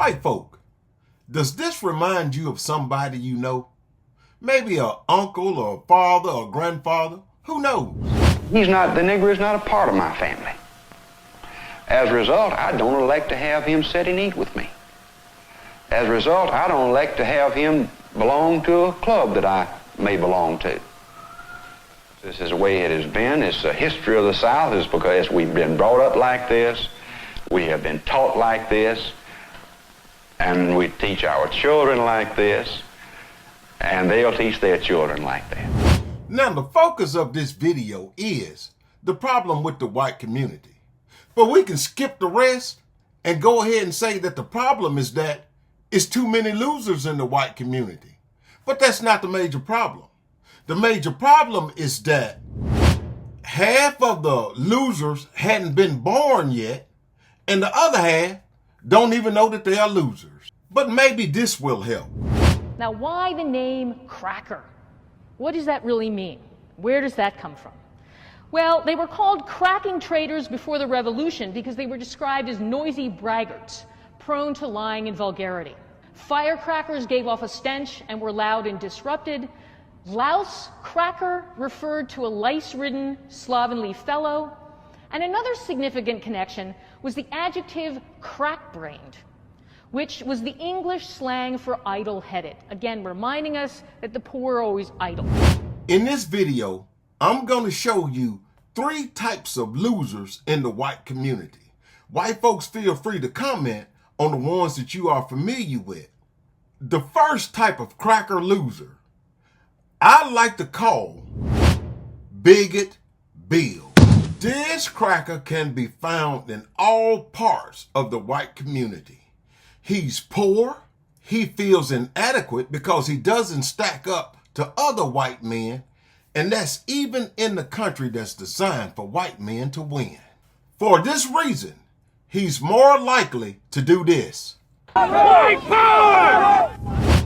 White folk, does this remind you of somebody you know? Maybe an uncle or a father or grandfather? Who knows? The Negro is not a part of my family. As a result, I don't elect to have him sit and eat with me. As a result, I don't elect to have him belong to a club that I may belong to. This is the way it has been. It's the history of the South is because we've been brought up like this. We have been taught like this. And we teach our children like this. And they'll teach their children like that. Now, the focus of this video is the problem with the white community. But we can skip the rest and go ahead and say that the problem is that it's too many losers in the white community. But that's not the major problem. The major problem is that half of the losers hadn't been born yet, and the other half don't even know that they are losers. But maybe this will help. Now, why the name cracker? What does that really mean? Where does that come from? Well, they were called cracking traders before the Revolution because they were described as noisy braggarts, prone to lying and vulgarity. Firecrackers gave off a stench and were loud and disrupted. Louse cracker referred to a lice-ridden, slovenly fellow. And another significant connection was the adjective crack-brained, which was the English slang for idle-headed. Again, reminding us that the poor are always idle. In this video, I'm going to show you 3 types of losers in the white community. White folks, feel free to comment on the ones that you are familiar with. The first type of cracker loser, I like to call Bigot Bill. This cracker can be found in all parts of the white community. He's poor, he feels inadequate because he doesn't stack up to other white men, and that's even in the country that's designed for white men to win. For this reason, he's more likely to do this. White power!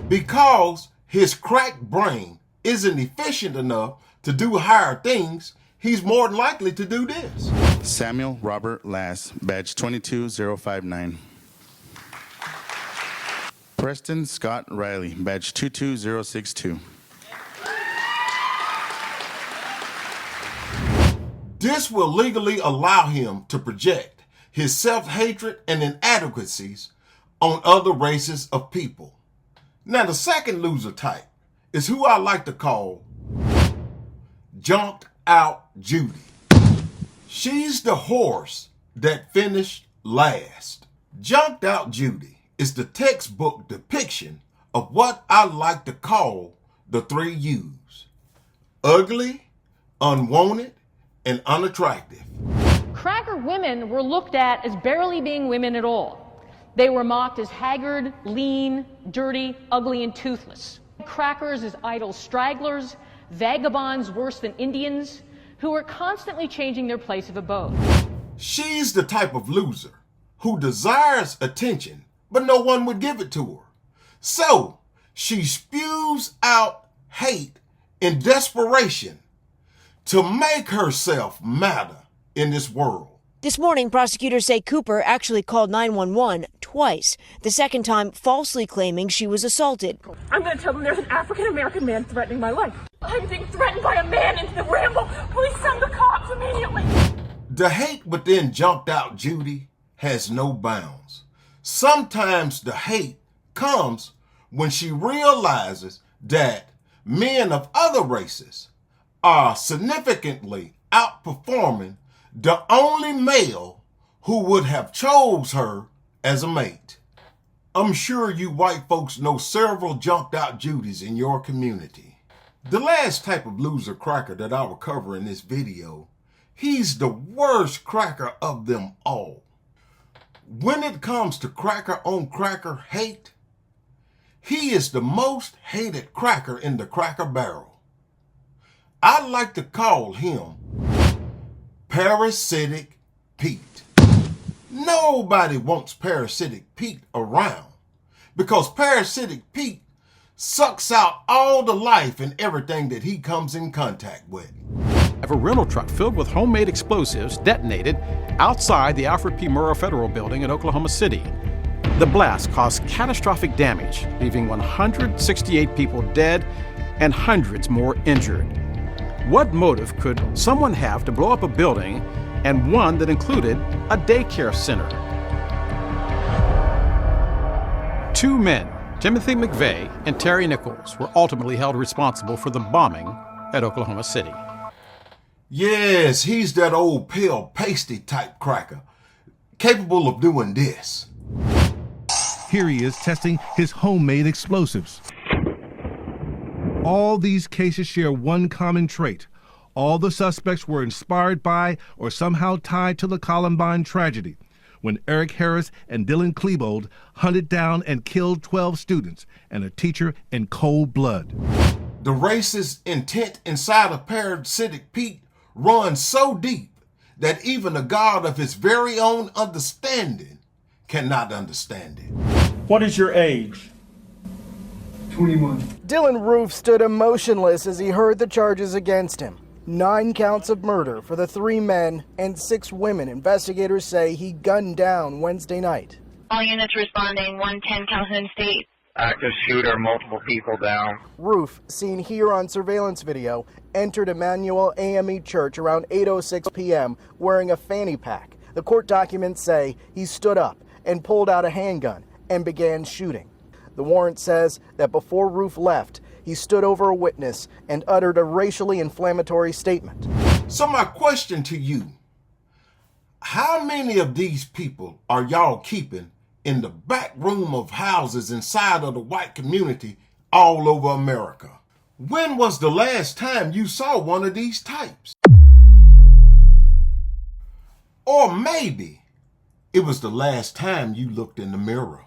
Because his cracked brain isn't efficient enough to do higher things, he's more than likely to do this. Samuel Robert Lass, badge 22059. Preston Scott Riley, badge 22062. This will legally allow him to project his self-hatred and inadequacies on other races of people. Now, the second loser type is who I like to call Junked Out Judy. She's the horse that finished last. Junked Out Judy is the textbook depiction of what I like to call the 3 U's: ugly, unwanted, and unattractive. Cracker women were looked at as barely being women at all. They were mocked as haggard, lean, dirty, ugly, and toothless. Crackers as idle stragglers, vagabonds worse than Indians, who were constantly changing their place of abode. She's the type of loser who desires attention, but no one would give it to her. So she spews out hate in desperation to make herself matter in this world. This morning, prosecutors say Cooper actually called 911 twice, the second time falsely claiming she was assaulted. I'm going to tell them there's an African-American man threatening my life. I'm being threatened by a man in the ramble. Please send the cops immediately. The hate within Junked Out Judy has no bounds. Sometimes the hate comes when she realizes that men of other races are significantly outperforming the only male who would have chose her as a mate. I'm sure you white folks know several Junked Out Judys in your community. The last type of loser cracker that I will cover in this video, he's the worst cracker of them all. When it comes to cracker on cracker hate, he is the most hated cracker in the Cracker Barrel. I like to call him Parasitic Pete. Nobody wants Parasitic Pete around because Parasitic Pete sucks out all the life and everything that he comes in contact with. A rental truck filled with homemade explosives detonated outside the Alfred P. Murrah Federal Building in Oklahoma City. The blast caused catastrophic damage, leaving 168 people dead and hundreds more injured. What motive could someone have to blow up a building, and one that included a daycare center? Two men, Timothy McVeigh and Terry Nichols, were ultimately held responsible for the bombing at Oklahoma City. Yes, he's that old pale pasty type cracker, capable of doing this. Here he is testing his homemade explosives. All these cases share one common trait. All the suspects were inspired by or somehow tied to the Columbine tragedy, when Eric Harris and Dylan Klebold hunted down and killed 12 students and a teacher in cold blood. The racist intent inside of Parasitic Pete runs so deep that even a God of his very own understanding cannot understand it. What is your age? 21. Dylan Roof stood emotionless as he heard the charges against him. 9 counts of murder for the 3 men and 6 women investigators say he gunned down Wednesday night. All units responding, 110 Calhoun State. Active shooter, multiple people down. Roof, seen here on surveillance video, entered Emmanuel AME Church around 8:06 p.m. wearing a fanny pack. The court documents say he stood up and pulled out a handgun and began shooting. The warrant says that before Roof left, he stood over a witness and uttered a racially inflammatory statement. So my question to you, how many of these people are y'all keeping in the back room of houses inside of the white community all over America? When was the last time you saw one of these types? Or maybe it was the last time you looked in the mirror.